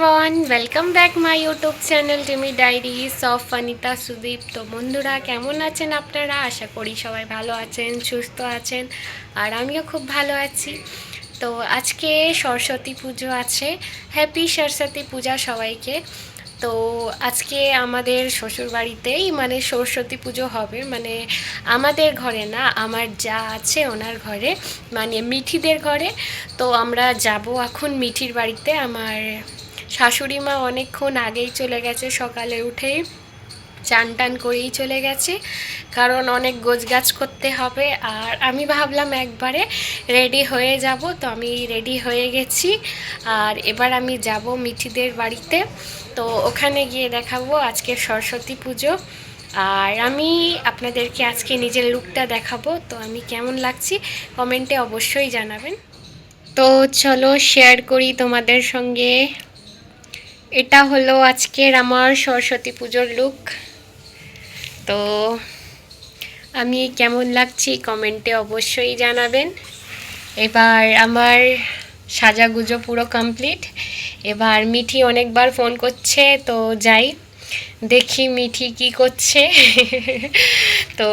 Everyone, welcome back my YouTube channel TIMI diaries of Anita Sudip. তো বন্ধুরা, কেমন আছেন আপনারা? আশা করি সবাই ভালো আছেন, সুস্থ আছেন, আর আমিও খুব ভালো আছি। তো আজকে সরস্বতী পুজো আছে। হ্যাপি সরস্বতী পূজা সবাইকে। তো আজকে আমাদের শ্বশুরবাড়িতেই মানে সরস্বতী পুজো হবে, মানে আমাদের ঘরে না, আমার যা আছে ওনার ঘরে, মানে মিঠিদের ঘরে। তো আমরা যাব এখন মিঠির বাড়িতে। আমার শাশুড়ি মা অনেকক্ষণ আগেই চলে গেছে, সকালে উঠেই চান টান করেই চলে গেছে, কারণ অনেক গোছগাছ করতে হবে। আর আমি ভাবলাম একবারে রেডি হয়ে যাব, তো আমি রেডি হয়ে গেছি। আর এবার আমি যাব মিঠিদের বাড়িতে। তো ওখানে গিয়ে দেখাবো আজকে সরস্বতী পুজো। আর আমি আপনাদেরকে আজকে নিজের লুকটা দেখাবো। তো আমি কেমন লাগছি কমেন্টে অবশ্যই জানাবেন। তো চলো শেয়ার করি তোমাদের সঙ্গে। এটা হলো আজকের আমার সরস্বতী পুজোর লুক। তো আমি কেমন লাগছি কমেন্টে অবশ্যই জানাবেন। এবার আমার সাজাগুজো পুরো কমপ্লিট। এবার মিঠি অনেকবার ফোন করছে, তো যাই দেখি মিঠি কি করছে। তো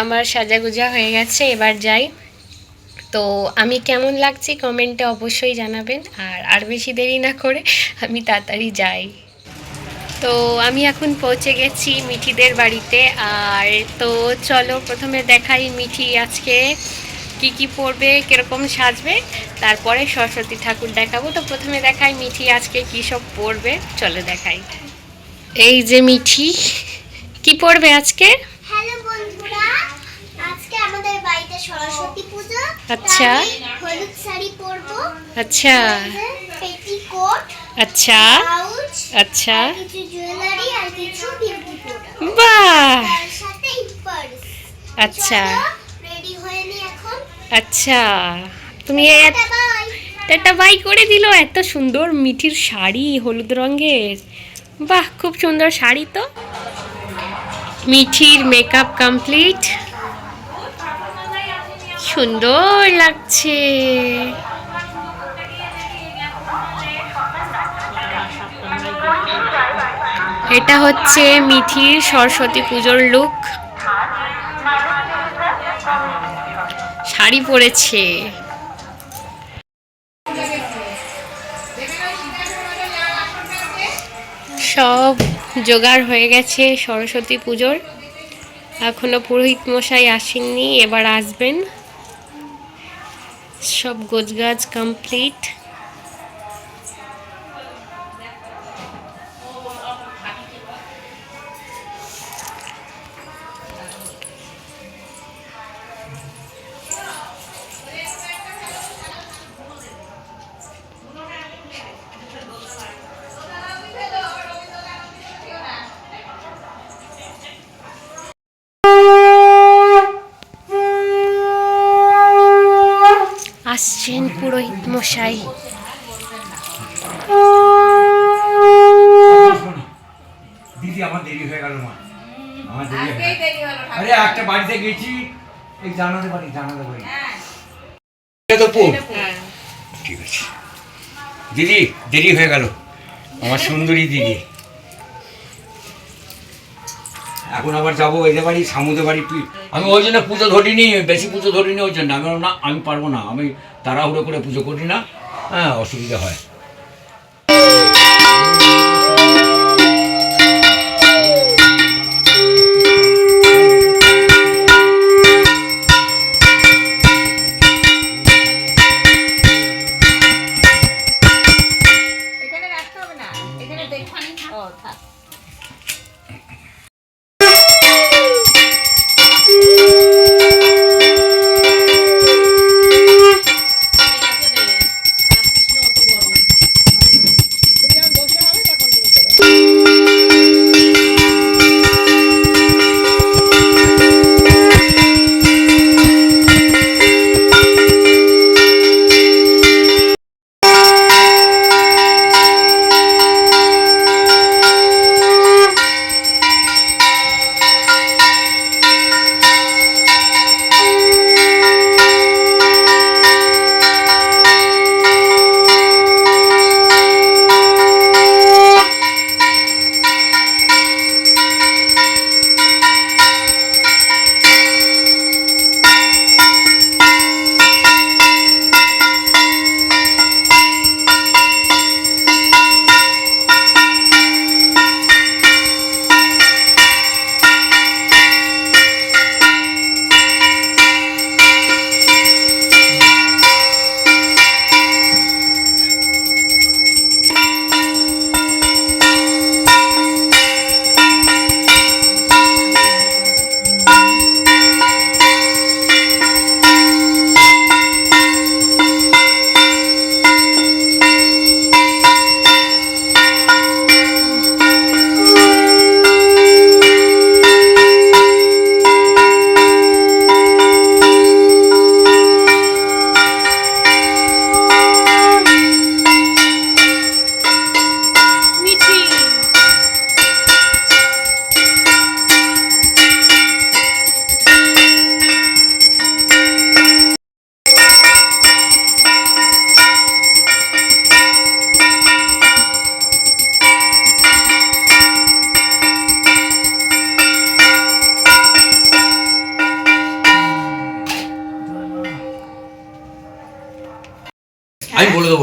আমার সাজাগুজা হয়ে গেছে, এবার যাই। তো আমি কেমন লাগছি কমেন্টে অবশ্যই জানাবেন। আর বেশি দেরি না করে আমি তাড়াতাড়ি যাই। তো আমি এখন পৌঁছে গেছি মিঠিদের বাড়িতে। আর তো চলো প্রথমে দেখাই মিঠি আজকে কি কি পরবে, কিরকম সাজবে, তারপরে সরস্বতী ঠাকুর দেখাবো। তো প্রথমে দেখাই মিঠি আজকে কী সব পরবে, চলো দেখাই। এই যে মিঠি কি পরবে আজকে। হ্যালো বন্ধুরা, আজকে আমাদের বাড়িতে সরস্বতী পূজা। আচ্ছা, হলুদ শাড়ি পরবো। আচ্ছা, পেটিকোট, আচ্ছা, ব্লাউজ, আচ্ছা, কিছু জুয়েলারি আর কিছু বিউটি প্রোডাক্ট, বাহ, তার সাথে পার্স। আচ্ছা, রেডি হয়ে নি এখন। আচ্ছা, তুমি টাটা বাই। একটা বাই করে দিল। এত সুন্দর মিঠির শাড়ি, হলুদ রঙের, বাহ খুব সুন্দর শাড়ি। তো মিঠির মেকআপ কমপ্লিট, সুন্দর লাগছে। এটা হচ্ছে মিঠির সরস্বতী পুজোর লুক। শাড়ি পরেছে। সব জোগাড় হয়ে গেছে সরস্বতী পুজোর। এখনো পুরোহিত মশাই আসেননি, এবার আসবেন। সব গোছগাছ কমপ্লিট। আসছেন পুরোহিত মশাই। দিদি আমার দেরি হয়ে গেল মা, আমার দেরি হয়ে গেল। আরে একটা বাড়িতে গেছি, এই জানাতে পারি তো পো। ঠিক আছে দিদি, দেরি হয়ে গেল আমার সুন্দরী দিদি। এখন আবার যাবো এদের বাড়ি, সামুদের বাড়ি। আমি ওই জন্য পুজো ধরিনি, বেশি পুজো ধরিনি ওই জন্য। আমি না, আমি পারবো না, আমি তাড়াহুড়ো করে পুজো করি না, হ্যাঁ অসুবিধা হয়।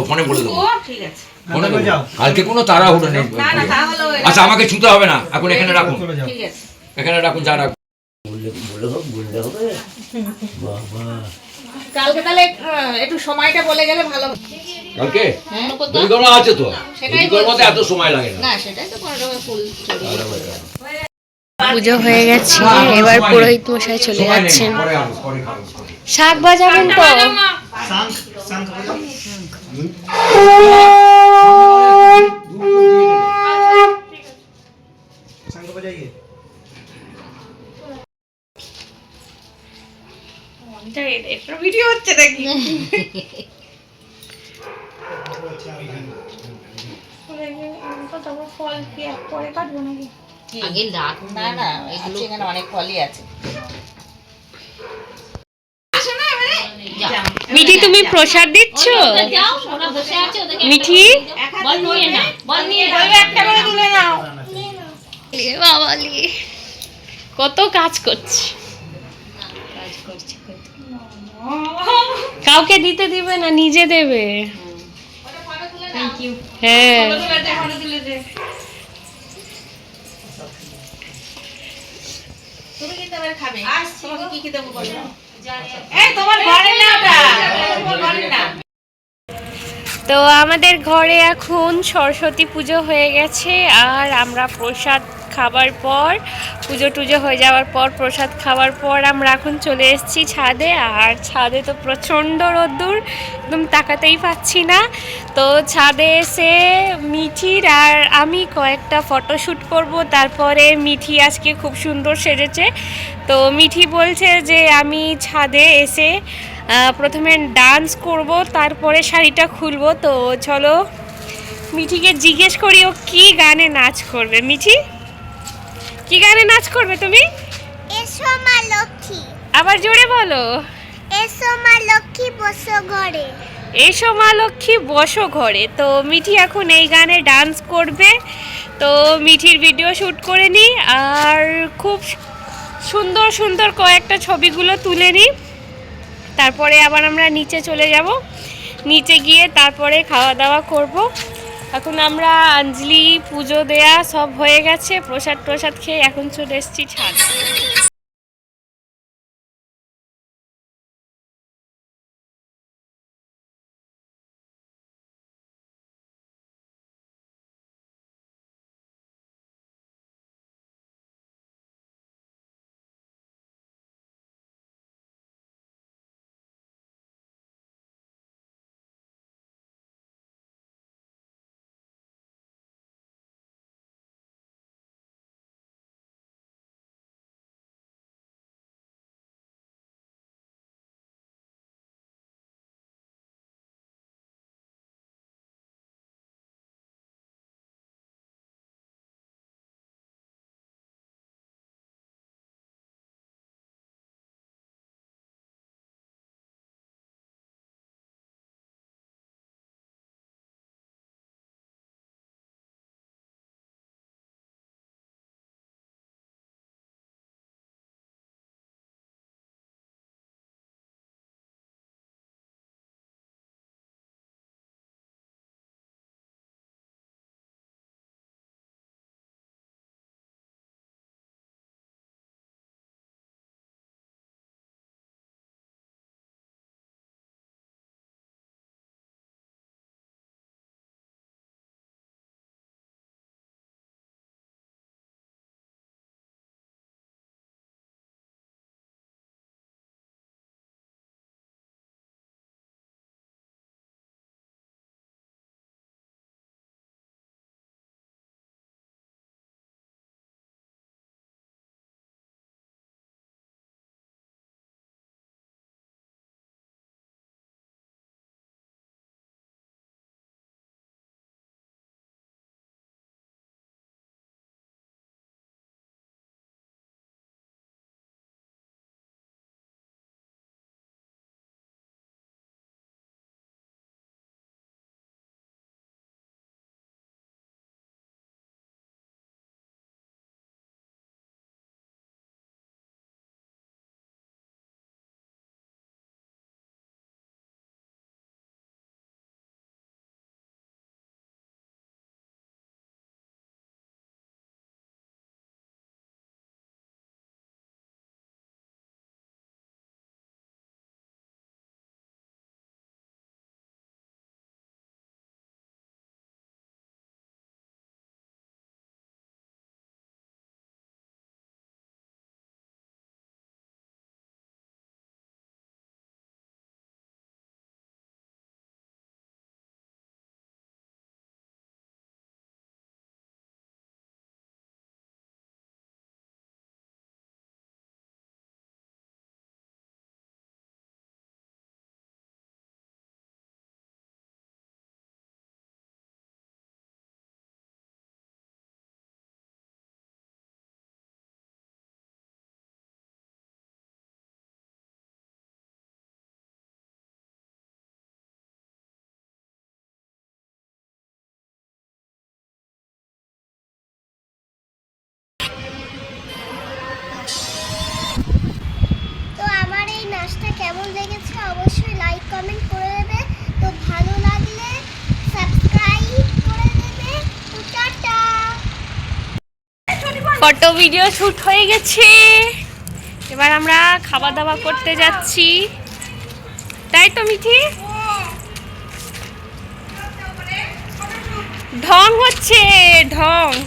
ফোনে বলে দেবো, ঠিক আছে। ফোনে দেবো। কালকে কোনো তাড়াহুড়ো নেই। আচ্ছা আমাকে ছুতে হবে না, এখন এখানে রাখুন, ঠিক আছে। এখানে রাখুন, যা রাখুন। বললে হবে বাবা। কালকে তাহলে একটু সময়টা বলে গেলে ভালো। কালকে হ্যাঁ পরিকল্পনা আছে তো, সেটাই পরিকল্পনাতে এত সময় লাগে না। না, সেটাই তো 15 টাকা ফুল পুজো হয়ে গেছে, এবার পুরোহিত মশাই চলে সময় নেই, যাচ্ছেন। পরে খাবো, পরে খাবো। শাক বাজাবেন তো? ভিডিও হচ্ছে নাকি? আগে রাখুন না, না এগুলো এখানে অনেক ফলই আছে। মিঠি তুমি প্রসাদ দিচ্ছ? মিঠি এ বাবালি, কত কাজ করছে। কাউকে দিতে দিবে না, নিজে দেবে। হ্যাঁ তুমি কিন্তু এবার খাবে। তোমাকে কি কি দেবো বলো? এই তোমার ঘরে না, ওটা তোমার ঘরে না। তো আমাদের ঘরে এখন সরস্বতী পুজো হয়ে গেছে, আর আমরা প্রসাদ খাবার পর, পুজো টুজো হয়ে যাওয়ার পর, প্রসাদ খাওয়ার পর আমরা এখন চলে এসেছি ছাদে। আর ছাদে তো প্রচণ্ড রোদ্দুর, একদম তাকাতেই পাচ্ছি না। তো ছাদে এসে মিঠির আর আমি কয়েকটা ফটোশ্যুট করব। তারপরে মিঠি আজকে খুব সুন্দর সেজেছে, তো মিঠি বলছে যে আমি ছাদে এসে প্রথমে ডান্স করব, তারপরে শাড়িটা খুলবো। তো চলো মিঠিকে জিজ্ঞেস করি ও কি গানে নাচ করবে। মিঠি, কি গানে নাচ করবে তুমি? এসো মা লক্ষ্মী, আবার জোরে বলো। এসো মা লক্ষ্মী বসো ঘরে। এসো মা লক্ষ্মী বসো ঘরে। তো মিঠি এখন এই গানে ডান্স করবে। তো মিঠির ভিডিও শ্যুট করে নিই, আর খুব সুন্দর সুন্দর কয়েকটা ছবিগুলো তুলে নিই। তারপরে আবার আমরা নিচে চলে যাব, নিচে গিয়ে তারপরে খাওয়া দাওয়া করব। এখন আমরা অঞ্জলি পুজো দেয়া সব হয়ে গেছে, প্রসাদ প্রসাদ খেয়ে এখন চলে এসেছি ছাদে। ফটো ভিডিও শুট হয়ে গেছে, এবার আমরা খাওয়া দাওয়া করতে যাচ্ছি, তাই তো মিঠি? ঢং হচ্ছে।